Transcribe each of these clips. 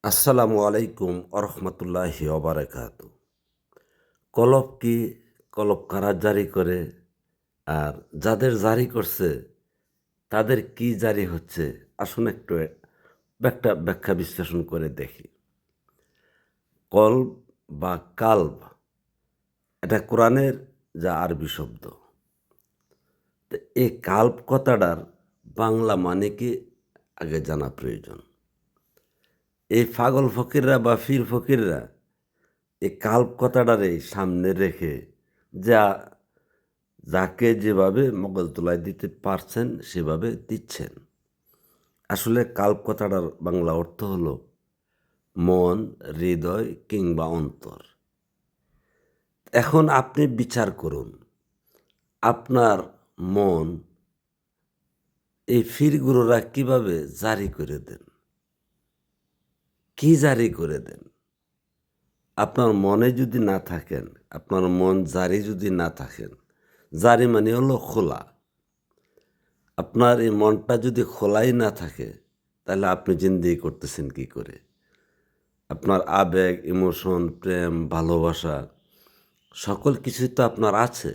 আসসালামু আলাইকুম আরহামতুল্লাহি ওবারাকাত। কলব কি, কলব কারা জারি করে, আর যাদের জারি করছে তাদের কি জারি হচ্ছে, আসুন একটু একটা ব্যাখ্যা বিশ্লেষণ করে দেখি। কলব বা কালব, এটা কোরআনের যা আরবি শব্দ। তো এই কালব কথাটার বাংলা মানে কি আগে জানা প্রয়োজন। এই পাগল ফকিররা বা ফির ফকিররা এই কাল্প কথাটারে সামনে রেখে যা যাকে যেভাবে মগজদোলায় দিতে পারছেন সেভাবে দিচ্ছেন। আসলে কাল্প কথাটার বাংলা অর্থ হলো মন, হৃদয় কিংবা অন্তর। এখন আপনি বিচার করুন, আপনার মন এই ফিরগুলোরা কিভাবে জারি করে দেন, কি জারি করে দেন। আপনার মনে যদি না থাকেন, আপনার মন জারি যদি না থাকেন, জারি মানে হলো খোলা। আপনার এই মনটা যদি খোলাই না থাকে, তাহলে আপনি জিন্দেগি করতেছেন কি করে? আপনার আবেগ, ইমোশন, প্রেম, ভালোবাসা সকল কিছুই তো আপনার আছে।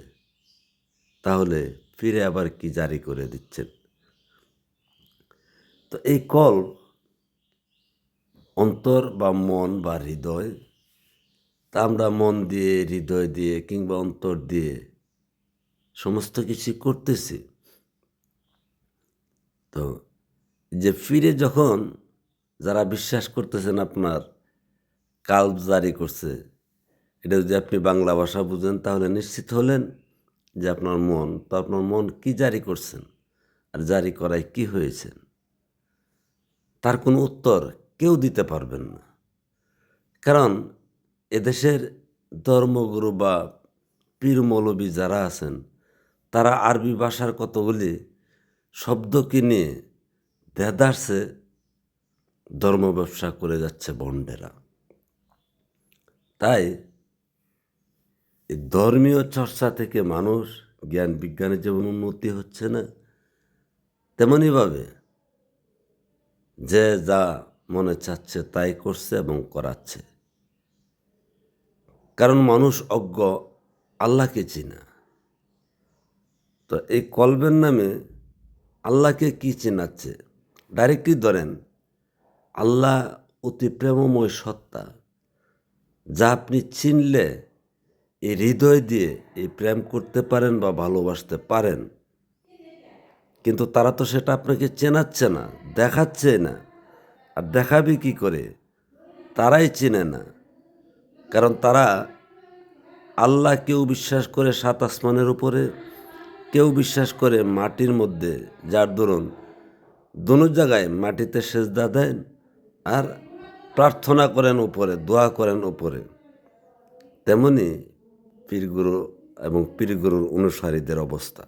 তাহলে ফিরে আবার কি জারি করে দিচ্ছেন? তো এই কল অন্তর বা মন বা হৃদয়, তা আমরা মন দিয়ে, হৃদয় দিয়ে কিংবা অন্তর দিয়ে সমস্ত কিছু করতেছি। তো যে ফিরে যখন যারা বিশ্বাস করতেছেন আপনার কাল্ব জারি করছে, এটা যদি আপনি বাংলা ভাষা বুঝেন তাহলে নিশ্চিত হলেন যে আপনার মন, তো আপনার মন কি জারি করছেন আর জারি করায় কি হয়েছেন, তার কোনো উত্তর কেউ দিতে পারবেন না। কারণ এদেশের ধর্মগুরু বা পীর মৌলবী যারা আছেন, তারা আরবি ভাষার কতগুলি শব্দকে নিয়ে দেদারসে ধর্ম ব্যবসা করে যাচ্ছে বন্ডেরা। তাই এই ধর্মীয় চর্চা থেকে মানুষ জ্ঞান বিজ্ঞানের যেমন উন্নতি হচ্ছে না, তেমনইভাবে যে যা মনে চাচ্ছে তাই করছে এবং করাচ্ছে। কারণ মানুষ অজ্ঞ, আল্লাহকে চিনা। তো এই কলবের নামে আল্লাহকে কি চেনাচ্ছে? ডাইরেক্টলি ধরেন, আল্লাহ অতি প্রেমময় সত্তা, যা আপনি চিনলে এই হৃদয় দিয়ে এই প্রেম করতে পারেন বা ভালোবাসতে পারেন। কিন্তু তারা তো সেটা আপনাকে চেনাচ্ছে না, দেখাচ্ছে না। আর দেখাবে কি করে? তারাই চেনে না। কারণ তারা আল্লাহ, কেউ বিশ্বাস করে সাত আসমানের উপরে, কেউ বিশ্বাস করে মাটির মধ্যে, যার দরুন দোনো জায়গায় মাটিতে সেজদা দেন আর প্রার্থনা করেন উপরে, দোয়া করেন উপরে। তেমনি পীরগুরু এবং পীরগুরুর অনুসারীদের অবস্থা।